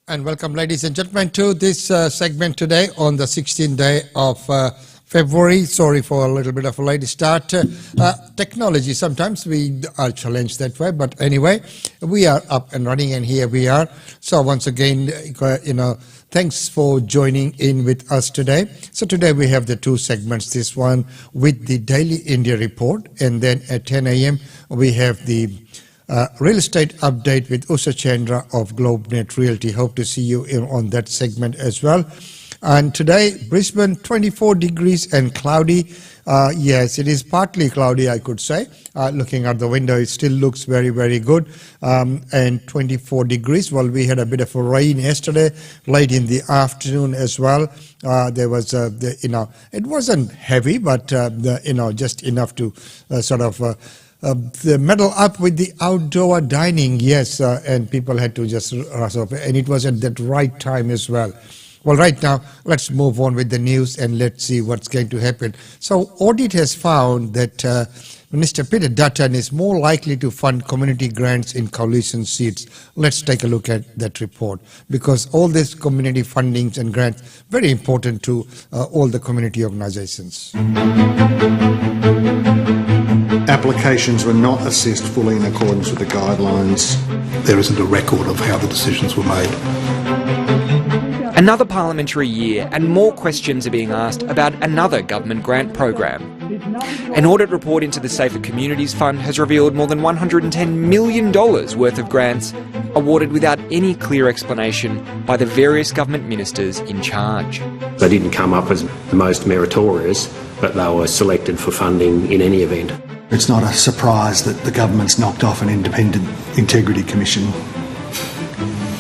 And welcome, ladies and gentlemen, to this segment today on the 16th day of February. Sorry for a little bit of a late start. Technology, sometimes we are challenged that way, but anyway, we are up and running, and here we are. So once again, thanks for joining in with us today. So today we have the two segments, this one with the Daily India report, and then at 10 a.m. we have the real estate update with Usha Chandra of GlobeNet Realty. Hope to see you on that segment as well. And today, Brisbane, 24 degrees and cloudy. Yes, it is partly cloudy, I could say. Looking out the window, it still looks very, very good. And 24 degrees. Well, we had a bit of a rain yesterday, late in the afternoon as well. There was, it wasn't heavy, but, just enough to medal up with the outdoor dining, yes, and people had to just rush off, and it was at that right time as well. Well, right now, let's move on with the news and let's see what's going to happen. So, audit has found that Minister Peter Dutton is more likely to fund community grants in coalition seats. Let's take a look at that report, because all these community fundings and grants very important to all the community organisations. Applications were not assessed fully in accordance with the guidelines. There isn't a record of how the decisions were made. Another parliamentary year and more questions are being asked about another government grant program. An audit report into the Safer Communities Fund has revealed more than $110 million worth of grants awarded without any clear explanation by the various government ministers in charge. They didn't come up as the most meritorious, but they were selected for funding in any event. It's not a surprise that the government's knocked off an independent integrity commission,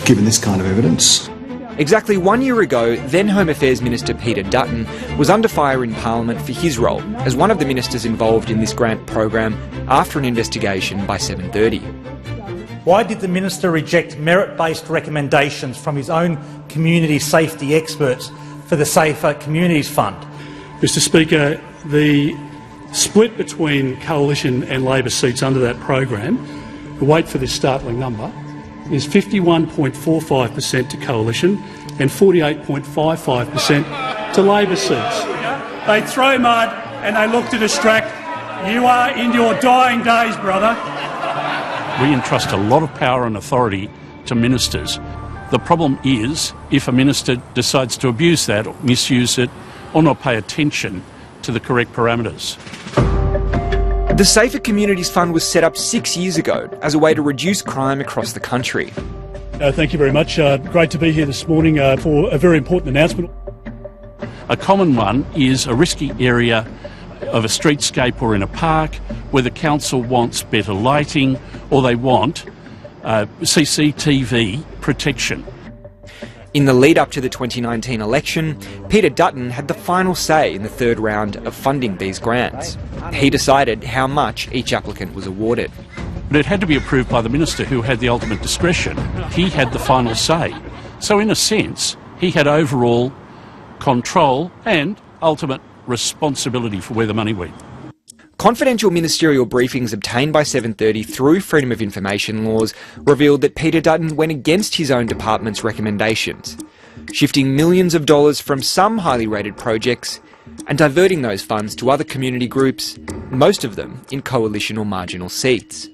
given this kind of evidence. Exactly 1 year ago, then Home Affairs Minister Peter Dutton was under fire in Parliament for his role as one of the ministers involved in this grant program after an investigation by 7:30. Why did the minister reject merit-based recommendations from his own community safety experts for the Safer Communities Fund? Mr Speaker, the split between Coalition and Labor seats under that program, wait for this startling number, is 51.45% to Coalition and 48.55% to Labor seats. They throw mud and they look to distract. You are in your dying days, brother. We entrust a lot of power and authority to ministers. The problem is if a minister decides to abuse that, or misuse it, or not pay attention to the correct parameters. The Safer Communities Fund was set up 6 years ago as a way to reduce crime across the country. Thank you very much. Great to be here this morning for a very important announcement. A common one is a risky area of a streetscape or in a park where the council wants better lighting or they want CCTV protection. In the lead up to the 2019 election, Peter Dutton had the final say in the third round of funding these grants. He decided how much each applicant was awarded. But it had to be approved by the minister, who had the ultimate discretion. He had the final say. So in a sense, he had overall control and ultimate responsibility for where the money went. Confidential ministerial briefings obtained by 730 through Freedom of Information laws revealed that Peter Dutton went against his own department's recommendations, shifting millions of dollars from some highly rated projects and diverting those funds to other community groups, most of them in coalition or marginal seats.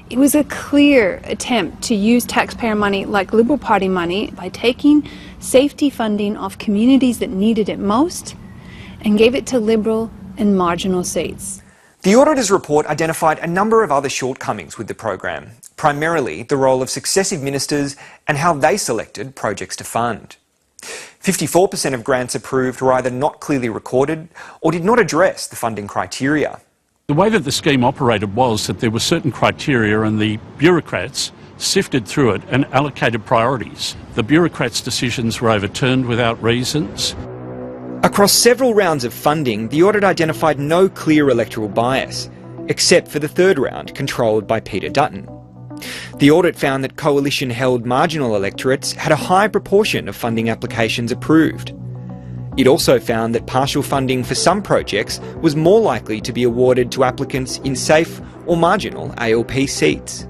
It was a clear attempt to use taxpayer money like Liberal Party money by taking safety funding off communities that needed it most and gave it to Liberal and marginal seats. The auditor's report identified a number of other shortcomings with the program, primarily the role of successive ministers and how they selected projects to fund. 54% of grants approved were either not clearly recorded or did not address the funding criteria. The way that the scheme operated was that there were certain criteria and the bureaucrats sifted through it and allocated priorities. The bureaucrats' decisions were overturned without reasons. Across several rounds of funding, the audit identified no clear electoral bias, except for the third round, controlled by Peter Dutton. The audit found that coalition-held marginal electorates had a high proportion of funding applications approved. It also found that partial funding for some projects was more likely to be awarded to applicants in safe or marginal ALP seats.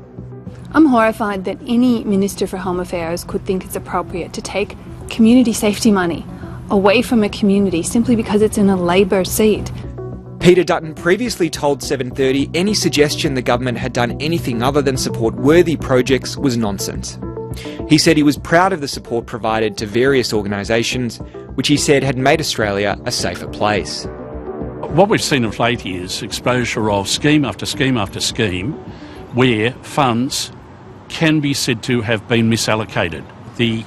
I'm horrified that any Minister for Home Affairs could think it's appropriate to take community safety money away from a community simply because it's in a Labor seat. Peter Dutton previously told 730 any suggestion the government had done anything other than support worthy projects was nonsense. He said he was proud of the support provided to various organisations, which he said had made Australia a safer place. What we've seen of late is exposure of scheme after scheme after scheme where funds can be said to have been misallocated. The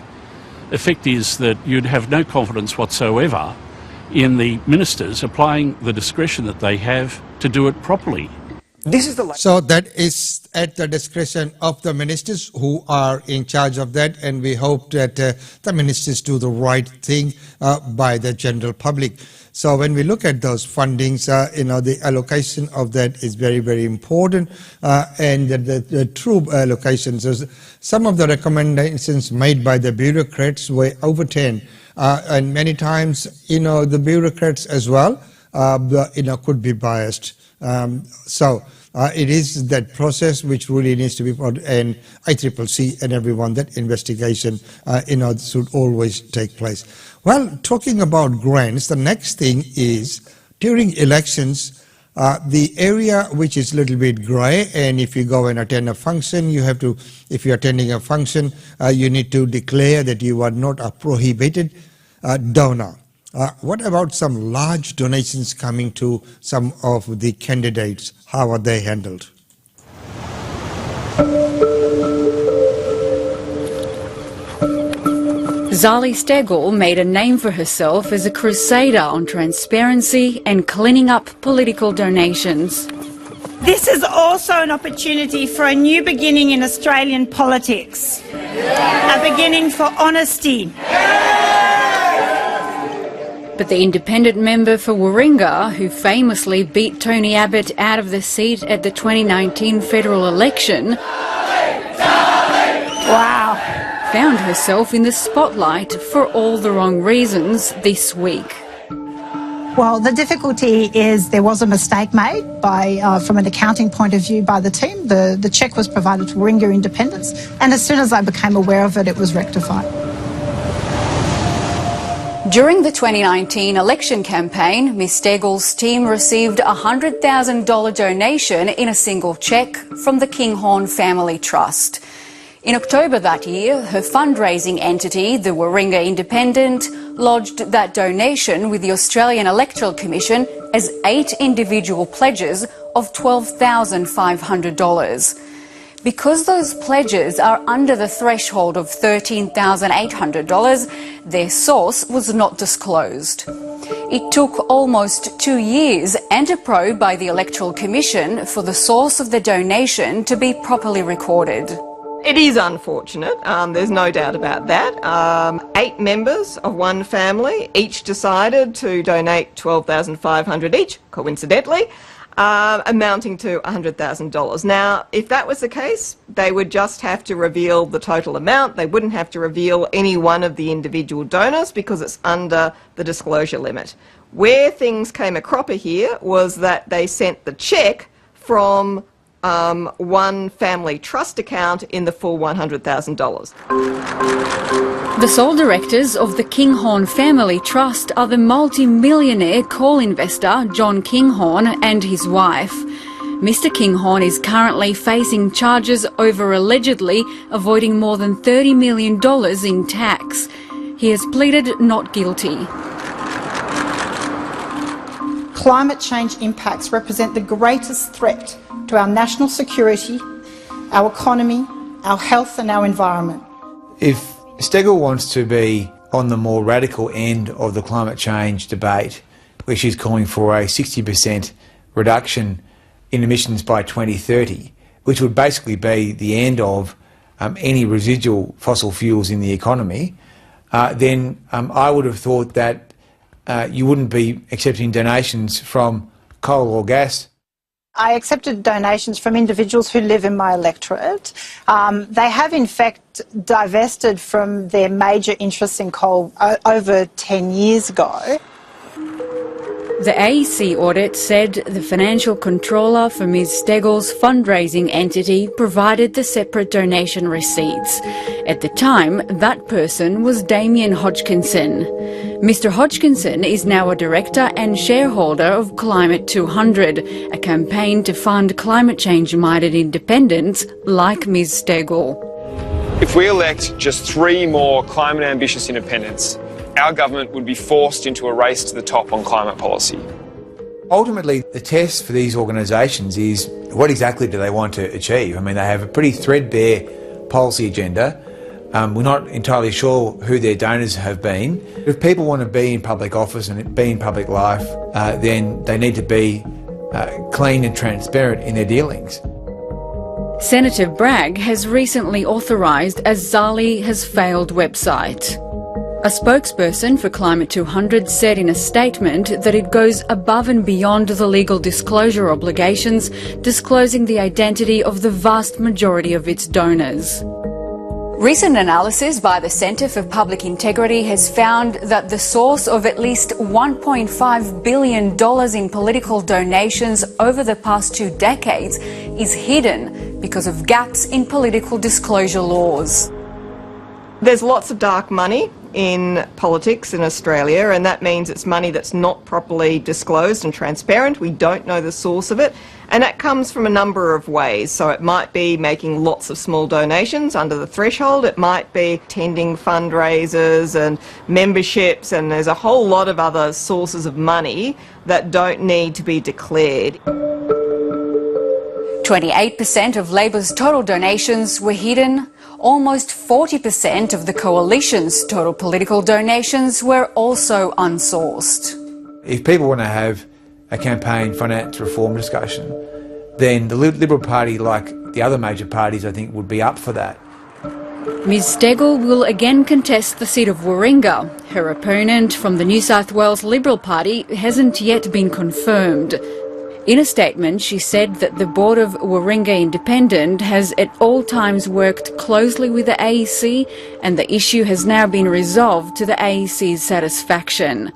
effect is that you'd have no confidence whatsoever in the ministers applying the discretion that they have to do it properly. So that is at the discretion of the ministers who are in charge of that, and we hope that the ministers do the right thing by the general public. So when we look at those fundings, the allocation of that is very, very important, and the true allocations. Some of the recommendations made by the bureaucrats were overturned, and many times, the bureaucrats as well, could be biased. So it is that process which really needs to be put, and ICCC and everyone, that investigation, should always take place. Well, talking about grants, the next thing is during elections, the area which is a little bit grey, and if you go and attend a function, if you're attending a function, you need to declare that you are not a prohibited donor. What about some large donations coming to some of the candidates? How are they handled? Zali Steggall made a name for herself as a crusader on transparency and cleaning up political donations. This is also an opportunity for a new beginning in Australian politics. A beginning for honesty. But the independent member for Warringah, who famously beat Tony Abbott out of the seat at the 2019 federal election, found herself in the spotlight for all the wrong reasons this week. Well, the difficulty is there was a mistake made from an accounting point of view by the team. The cheque was provided to Warringah Independence, and as soon as I became aware of it, it was rectified. During the 2019 election campaign, Ms Steggall's team received a $100,000 donation in a single cheque from the Kinghorn Family Trust. In October that year, her fundraising entity, the Warringah Independent, lodged that donation with the Australian Electoral Commission as 8 individual pledges of $12,500. Because those pledges are under the threshold of $13,800, their source was not disclosed. It took almost 2 years and a probe by the Electoral Commission for the source of the donation to be properly recorded. It is unfortunate, there's no doubt about that. 8 members of one family each decided to donate $12,500 each, coincidentally, amounting to $100,000. Now, if that was the case, they would just have to reveal the total amount. They wouldn't have to reveal any one of the individual donors because it's under the disclosure limit. Where things came a cropper here was that they sent the cheque from one family trust account in the full $100,000. The sole directors of the Kinghorn Family Trust are the multi-millionaire coal investor John Kinghorn and his wife. Mr Kinghorn is currently facing charges over allegedly avoiding more than $30 million in tax. He has pleaded not guilty. Climate change impacts represent the greatest threat to our national security, our economy, our health and our environment. If Steggall wants to be on the more radical end of the climate change debate, which is calling for a 60% reduction in emissions by 2030, which would basically be the end of any residual fossil fuels in the economy, then I would have thought that you wouldn't be accepting donations from coal or gas. I accepted donations from individuals who live in my electorate. They have in fact divested from their major interests in coal over 10 years ago. The AEC audit said the financial controller for Ms Steggall's fundraising entity provided the separate donation receipts. At the time, that person was Damien Hodgkinson. Mr Hodgkinson is now a director and shareholder of Climate 200, a campaign to fund climate change-minded independents like Ms Steggall. If we elect just 3 more climate-ambitious independents, our government would be forced into a race to the top on climate policy. Ultimately, the test for these organisations is what exactly do they want to achieve? I mean, they have a pretty threadbare policy agenda. We're not entirely sure who their donors have been. If people want to be in public office and be in public life, then they need to be clean and transparent in their dealings. Senator Bragg has recently authorised a Zali has failed website. A spokesperson for Climate 200 said in a statement that it goes above and beyond the legal disclosure obligations, disclosing the identity of the vast majority of its donors. Recent analysis by the Centre for Public Integrity has found that the source of at least $1.5 billion in political donations over the past 2 decades is hidden because of gaps in political disclosure laws. There's lots of dark money in politics in Australia, and that means it's money that's not properly disclosed and transparent. We don't know the source of it, and that comes from a number of ways. So it might be making lots of small donations under the threshold, it might be attending fundraisers and memberships, and there's a whole lot of other sources of money that don't need to be declared. 28% of Labor's total donations were hidden. Almost 40% of the Coalition's total political donations were also unsourced. If people want to have a campaign finance reform discussion, then the Liberal Party, like the other major parties, I think would be up for that. Ms Steggall will again contest the seat of Warringah. Her opponent from the New South Wales Liberal Party hasn't yet been confirmed. In a statement, she said that the board of Warringah Independent has at all times worked closely with the AEC, and the issue has now been resolved to the AEC's satisfaction.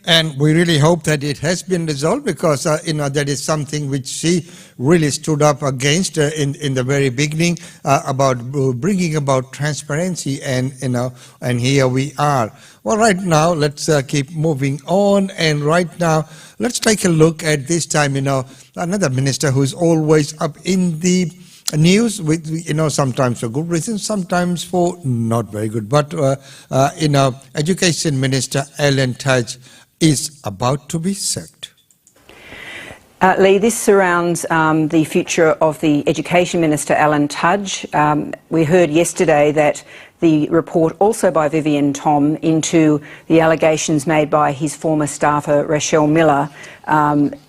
And we really hope that it has been resolved, because that is something which she really stood up against in the very beginning, about bringing about transparency, and and here we are. Well, right now let's keep moving on, and right now let's take a look at this time another minister who's always up in the news with sometimes for good reasons, sometimes for not very good. But Education Minister Alan Tudge is about to be sacked. Lee, this surrounds the future of the Education Minister Alan Tudge. We heard yesterday that the report also by Vivienne Thom into the allegations made by his former staffer Rochelle Miller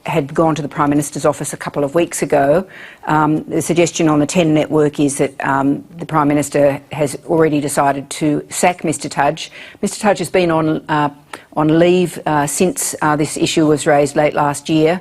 had gone to the Prime Minister's office a couple of weeks ago. The suggestion on the 10 network is that the Prime Minister has already decided to sack Mr Tudge. Mr Tudge has been on leave since this issue was raised late last year,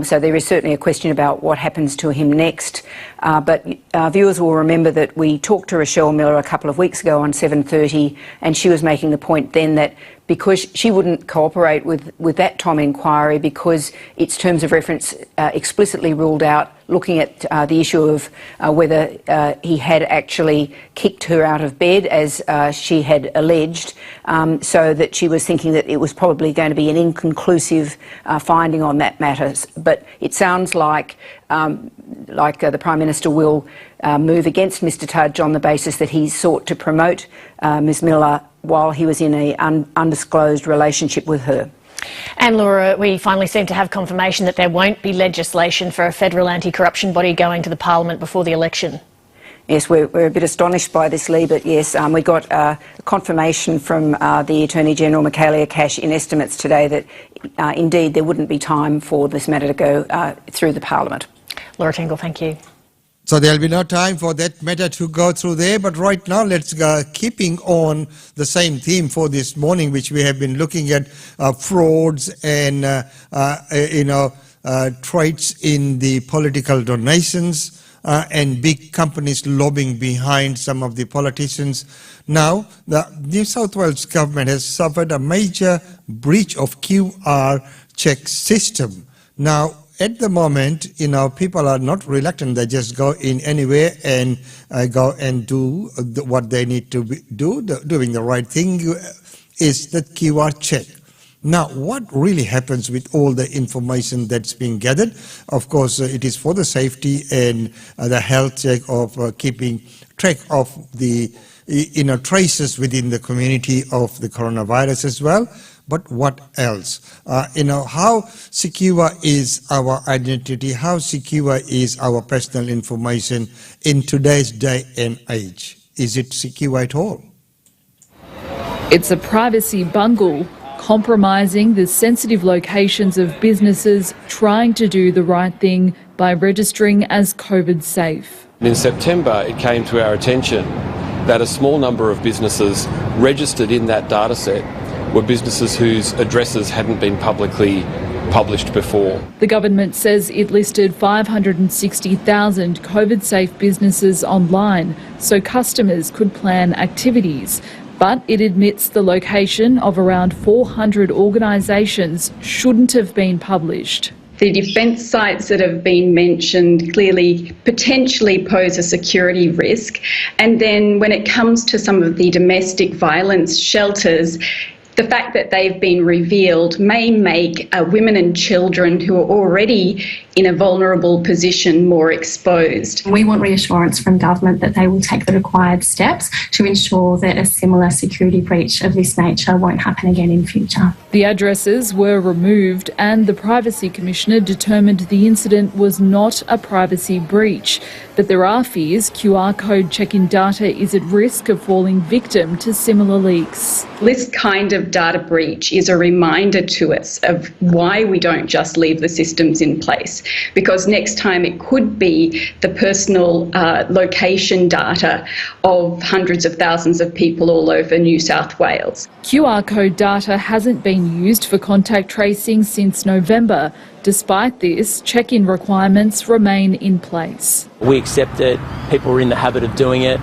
so there is certainly a question about what happens to him next. But viewers will remember that we talked to Rochelle Miller a couple of weeks ago on 7:30, and she was making the point then that because she wouldn't cooperate with that Tom inquiry because its terms of reference explicitly ruled out looking at the issue of whether he had actually kicked her out of bed, as she had alleged, so that she was thinking that it was probably going to be an inconclusive finding on that matter. But it sounds like the Prime Minister will move against Mr Tudge on the basis that he sought to promote Ms Miller while he was in an undisclosed relationship with her. And Laura, we finally seem to have confirmation that there won't be legislation for a federal anti-corruption body going to the Parliament before the election. Yes, we're a bit astonished by this, Lee, but yes, we got confirmation from the Attorney-General, Michaelia Cash, in estimates today that indeed there wouldn't be time for this matter to go through the Parliament. Laura Tingle, thank you. So there'll be no time for that matter to go through there, but right now let's go keeping on the same theme for this morning, which we have been looking at frauds and traits in the political donations and big companies lobbying behind some of the politicians. Now, the New South Wales government has suffered a major breach of QR check system. Now, at the moment, people are not reluctant. They just go in anywhere and go and do what they need to do. Doing the right thing is the QR check. Now, what really happens with all the information that's being gathered? Of course, it is for the safety and the health check of keeping track of the traces within the community of the coronavirus as well. But what else? How secure is our identity? How secure is our personal information in today's day and age? Is it secure at all? It's a privacy bungle, compromising the sensitive locations of businesses trying to do the right thing by registering as COVID safe. In September, it came to our attention that a small number of businesses registered in that dataset were businesses whose addresses hadn't been publicly published before. The government says it listed 560,000 COVID-safe businesses online so customers could plan activities. But it admits the location of around 400 organisations shouldn't have been published. The defence sites that have been mentioned clearly potentially pose a security risk. And then when it comes to some of the domestic violence shelters, the fact that they've been revealed may make women and children who are already in a vulnerable position more exposed. We want reassurance from government that they will take the required steps to ensure that a similar security breach of this nature won't happen again in future. The addresses were removed and the Privacy Commissioner determined the incident was not a privacy breach. But there are fears QR code check-in data is at risk of falling victim to similar leaks. This kind of data breach is a reminder to us of why we don't just leave the systems in place, because next time it could be the personal location data of hundreds of thousands of people all over New South Wales. QR code data hasn't been used for contact tracing since November. Despite this, check-in requirements remain in place. We accept it, people are in the habit of doing it.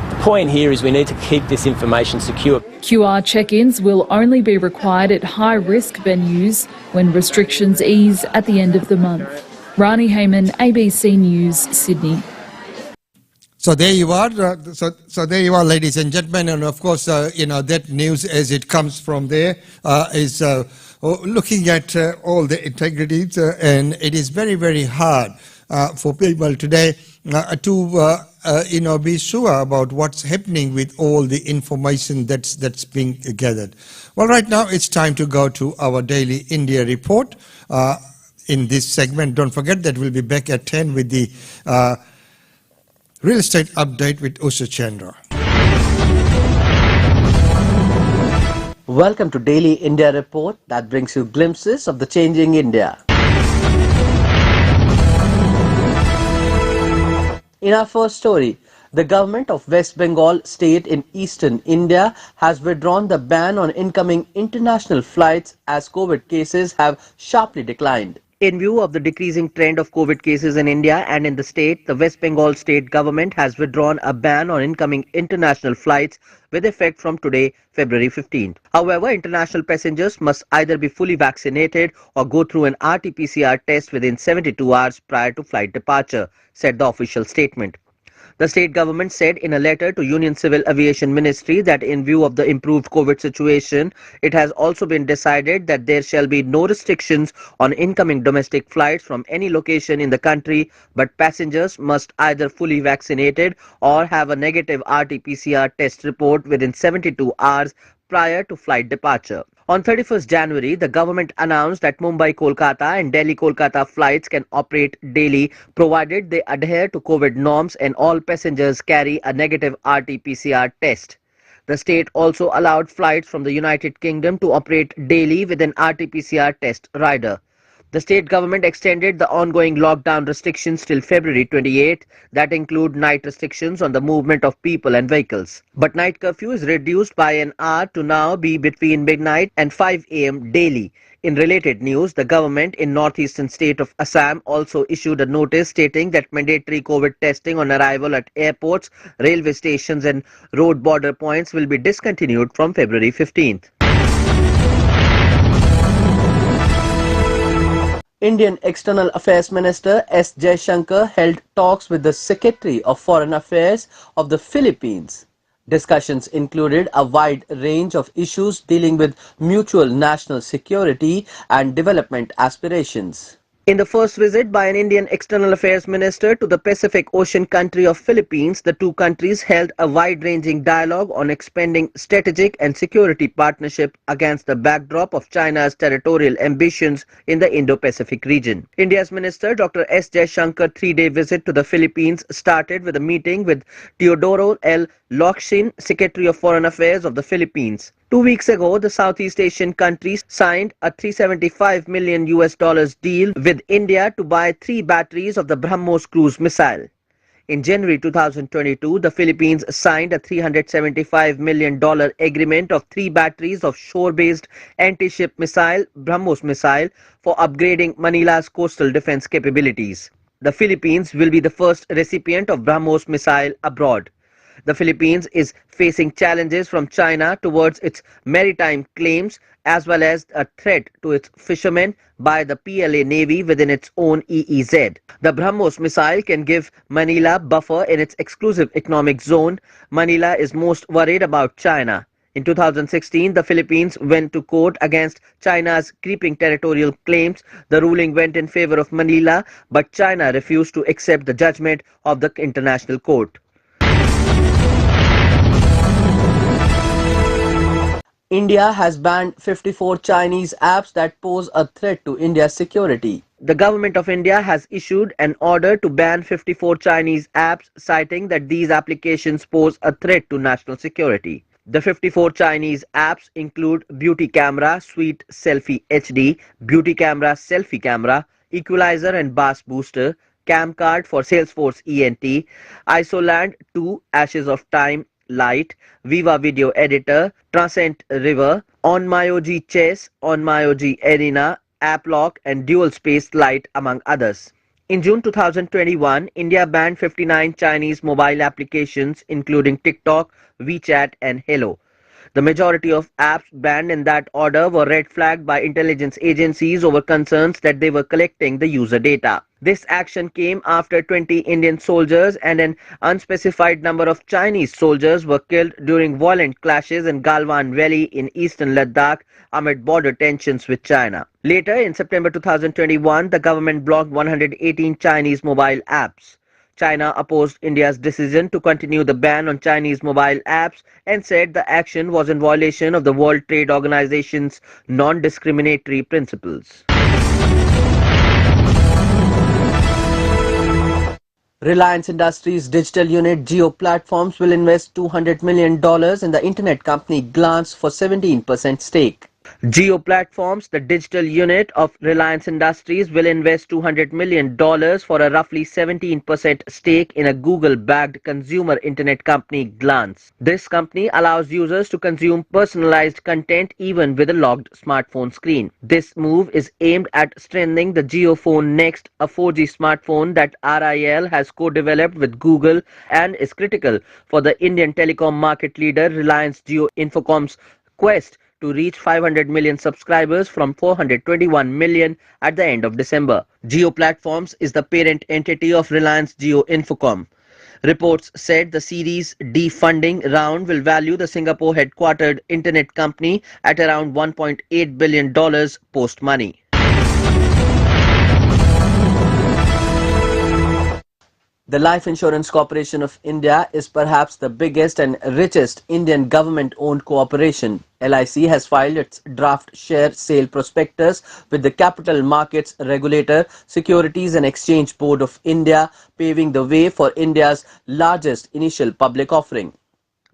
The point here is we need to keep this information secure. QR check-ins will only be required at high-risk venues when restrictions ease at the end of the month. Rani Hayman, ABC News, Sydney. So there you are. So there you are, ladies and gentlemen. And of course, that news as it comes from there is looking at all the integrities, and it is very, very hard for people today to be sure about what's happening with all the information that's being gathered. Well, right now it's time to go to our Daily India report. In this segment, don't forget that we'll be back at 10 with the real estate update with Usha Chandra. Welcome to Daily India report that brings you glimpses of the changing India. In our first story, the government of West Bengal state in eastern India has withdrawn the ban on incoming international flights as COVID cases have sharply declined. In view of the decreasing trend of COVID cases in India and in the state, the West Bengal state government has withdrawn a ban on incoming international flights with effect from today, February 15th. However, international passengers must either be fully vaccinated or go through an RT-PCR test within 72 hours prior to flight departure, said the official statement. The state government said in a letter to Union Civil Aviation Ministry that in view of the improved COVID situation, it has also been decided that there shall be no restrictions on incoming domestic flights from any location in the country, but passengers must either fully vaccinated or have a negative RT-PCR test report within 72 hours prior to flight departure. On 31st January, the government announced that Mumbai-Kolkata and Delhi-Kolkata flights can operate daily provided they adhere to COVID norms and all passengers carry a negative RT-PCR test. The state also allowed flights from the United Kingdom to operate daily with an RT-PCR test rider. The state government extended the ongoing lockdown restrictions till February 28 that include night restrictions on the movement of people and vehicles. But night curfew is reduced by an hour to now be between midnight and 5 a.m. daily. In related news, the government in northeastern state of Assam also issued a notice stating that mandatory COVID testing on arrival at airports, railway stations and road border points will be discontinued from February 15th. Indian External Affairs Minister S. Jaishankar held talks with the Secretary of Foreign Affairs of the Philippines. Discussions included a wide range of issues dealing with mutual national security and development aspirations. In the first visit by an Indian External Affairs Minister to the Pacific Ocean country of Philippines, the two countries held a wide-ranging dialogue on expanding strategic and security partnership against the backdrop of China's territorial ambitions in the Indo-Pacific region. India's Minister Dr. S. Jaishankar three-day visit to the Philippines started with a meeting with Teodoro L. Locsin, Secretary of Foreign Affairs of the Philippines. 2 weeks ago, the Southeast Asian countries signed a $375 million deal with India to buy 3 batteries of the BrahMos cruise missile. In January 2022, the Philippines signed a $375 million agreement of 3 batteries of shore-based anti-ship missile, BrahMos missile, for upgrading Manila's coastal defense capabilities. The Philippines will be the first recipient of BrahMos missile abroad. The Philippines is facing challenges from China towards its maritime claims as well as a threat to its fishermen by the PLA Navy within its own EEZ. The BrahMos missile can give Manila buffer in its exclusive economic zone. Manila is most worried about China. In 2016, the Philippines went to court against China's creeping territorial claims. The ruling went in favor of Manila, but China refused to accept the judgment of the International Court. India has banned 54 Chinese apps that pose a threat to India's security. The government of India has issued an order to ban 54 Chinese apps, citing that these applications pose a threat to national security. The 54 Chinese apps include Beauty Camera, Sweet Selfie HD, Beauty Camera, Selfie Camera, Equalizer and Bass Booster, Camcard for Salesforce ENT, Isoland 2, Ashes of Time, Light, Viva Video Editor, Transcend River, On MyOG Chess, On MyOG Arena, AppLock and Dual Space Light among others. In June 2021, India banned 59 Chinese mobile applications including TikTok, WeChat and Hello. The majority of apps banned in that order were red flagged by intelligence agencies over concerns that they were collecting the user data. This action came after 20 Indian soldiers and an unspecified number of Chinese soldiers were killed during violent clashes in Galwan Valley in eastern Ladakh amid border tensions with China. Later, in September 2021, the government blocked 118 Chinese mobile apps. China opposed India's decision to continue the ban on Chinese mobile apps and said the action was in violation of the World Trade Organization's non-discriminatory principles. Reliance Industries' digital unit Jio Platforms will invest $200 million in the internet company Glance for 17% stake. Jio Platforms, the digital unit of Reliance Industries, will invest $200 million for a roughly 17% stake in a Google-backed consumer internet company, Glance. This company allows users to consume personalized content even with a logged smartphone screen. This move is aimed at strengthening the Jio Phone Next, a 4G smartphone that RIL has co-developed with Google and is critical for the Indian telecom market leader Reliance Jio Infocom's quest to reach 500 million subscribers from 421 million at the end of December. Jio Platforms is the parent entity of Reliance Jio Infocom. Reports said the Series D funding round will value the Singapore-headquartered internet company at around $1.8 billion post-money. The Life Insurance Corporation of India is perhaps the biggest and richest Indian government-owned corporation. LIC has filed its draft share sale prospectus with the Capital Markets Regulator, Securities and Exchange Board of India, paving the way for India's largest initial public offering.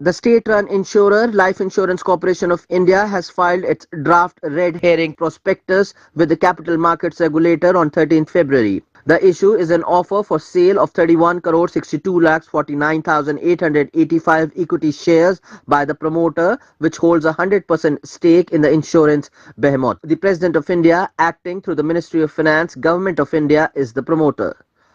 The state-run insurer, Life Insurance Corporation of India, has filed its draft red herring prospectus with the Capital Markets Regulator on 13th February. The issue is an offer for sale of 31,62,49,885 equity shares by the promoter, which holds a 100% stake in the insurance behemoth. The President of India, acting through the Ministry of Finance, Government of India, is the promoter.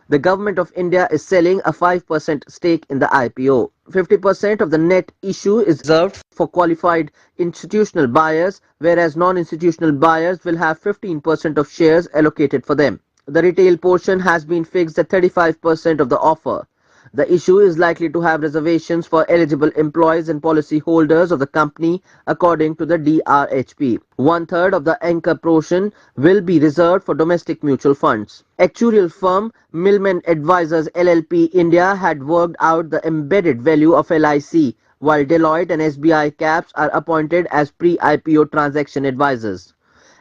The Government of India is selling a 5% stake in the IPO. 50% of the net issue is reserved for qualified institutional buyers, whereas non-institutional buyers will have 15% of shares allocated for them. The retail portion has been fixed at 35% of the offer. The issue is likely to have reservations for eligible employees and policy holders of the company, according to the DRHP. 1/3 of the anchor portion will be reserved for domestic mutual funds. Actuarial firm Millman Advisors LLP India had worked out the embedded value of LIC, while Deloitte and SBI Caps are appointed as pre-IPO transaction advisors.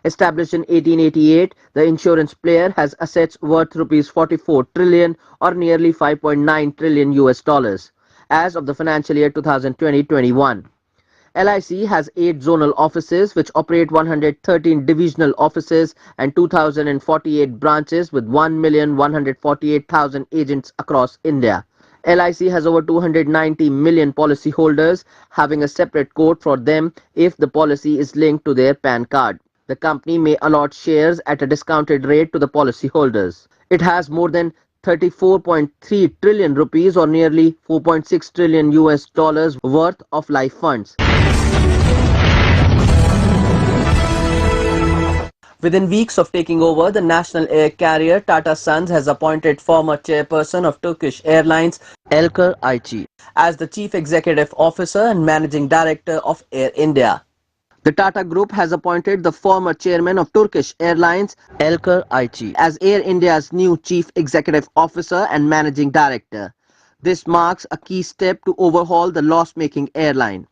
Established in 1888, the insurance player has assets worth rupees 44 trillion or nearly $5.9 trillion as of the financial year 2020-21. LIC has 8 zonal offices which operate 113 divisional offices and 2,048 branches with 1,148,000 agents across India. LIC has over 290 million policy holders, having a separate code for them if the policy is linked to their PAN card. The company may allot shares at a discounted rate to the policy holders. It has more than 34.3 trillion rupees or nearly $4.6 trillion worth of life funds. Within weeks of taking over, the national air carrier Tata Sons has appointed former chairperson of Turkish Airlines Elker Ayçi as the chief executive officer and managing director of Air India. The Tata Group has appointed the former chairman of Turkish Airlines, Elker Ayçi, as Air India's new chief executive officer and managing director. This marks a key step to overhaul the loss-making airline.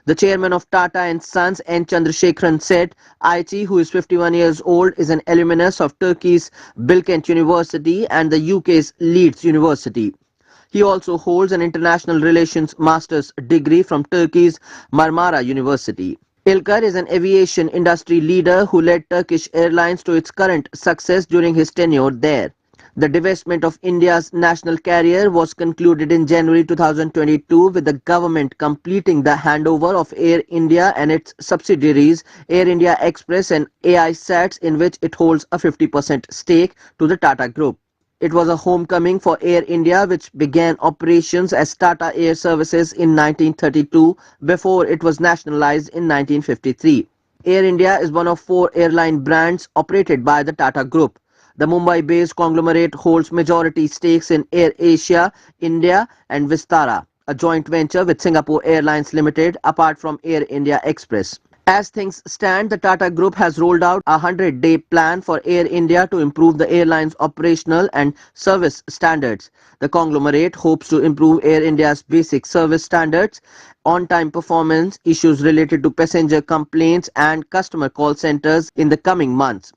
The chairman of Tata & Sons, N. Chandrasekaran, said Ayçi, who is 51 years old, is an alumnus of Turkey's Bilkent University and the UK's Leeds University. He also holds an international relations master's degree from Turkey's Marmara University. Ilker is an aviation industry leader who led Turkish Airlines to its current success during his tenure there. The divestment of India's national carrier was concluded in January 2022 with the government completing the handover of Air India and its subsidiaries Air India Express and AI Sats, in which it holds a 50% stake, to the Tata Group. It was a homecoming for Air India, which began operations as Tata Air Services in 1932 before it was nationalized in 1953. Air India is one of 4 airline brands operated by the Tata Group. The Mumbai-based conglomerate holds majority stakes in Air Asia, India and Vistara, a joint venture with Singapore Airlines Limited, apart from Air India Express. As things stand, the Tata Group has rolled out a 100-day plan for Air India to improve the airline's operational and service standards. The conglomerate hopes to improve Air India's basic service standards, on-time performance, issues related to passenger complaints and customer call centers in the coming months.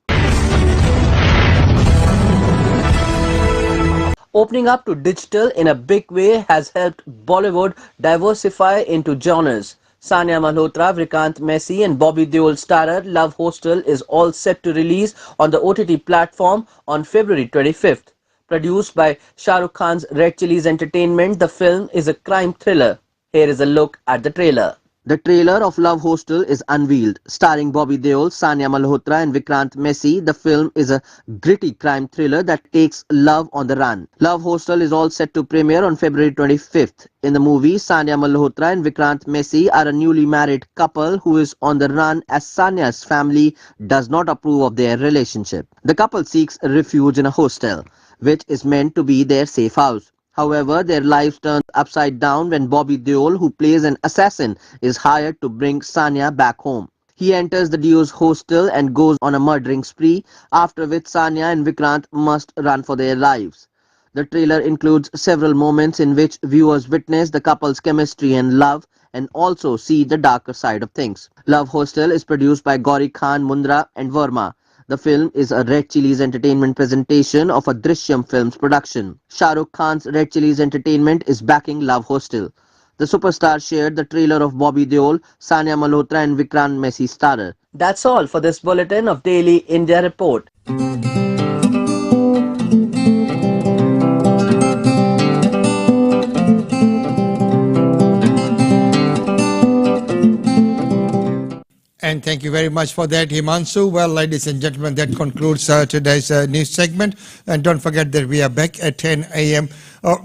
Opening up to digital in a big way has helped Bollywood diversify into genres. Sania Malhotra, Vikrant Messi and Bobby Deol starrer Love Hostel is all set to release on the OTT platform on February 25th. Produced by Shah Rukh Khan's Red Chillies Entertainment, the film is a crime thriller. Here is a look at the trailer. The trailer of Love Hostel is unveiled. Starring Bobby Deol, Sania Malhotra and Vikrant Messi, the film is a gritty crime thriller that takes love on the run. Love Hostel is all set to premiere on February 25th. In the movie, Sania Malhotra and Vikrant Messi are a newly married couple who is on the run as Sania's family does not approve of their relationship. The couple seeks refuge in a hostel, which is meant to be their safe house. However, their lives turn upside down when Bobby Deol, who plays an assassin, is hired to bring Sania back home. He enters the duo's hostel and goes on a murdering spree, after which Sania and Vikrant must run for their lives. The trailer includes several moments in which viewers witness the couple's chemistry and love and also see the darker side of things. Love Hostel is produced by Gauri Khan, Mundra and Verma. The film is a Red Chillies Entertainment presentation of a Drishyam Films production. Shah Rukh Khan's Red Chillies Entertainment is backing Love Hostel. The superstar shared the trailer of Bobby Deol, Sania Malhotra and Vikrant Messi starrer. That's all for this bulletin of Daily India Report. And thank you very much for that, Himanshu. Well, ladies and gentlemen, that concludes today's news segment. And don't forget that we are back at 10 a.m.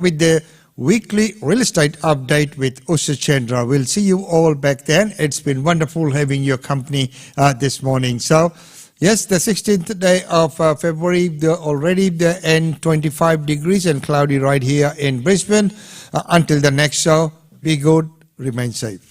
With the weekly real estate update with Usha Chandra. We'll see you all back then. It's been wonderful having your company this morning. So, yes, the 16th day of February, already the end 25 degrees and cloudy right here in Brisbane. Until the next show, be good, remain safe.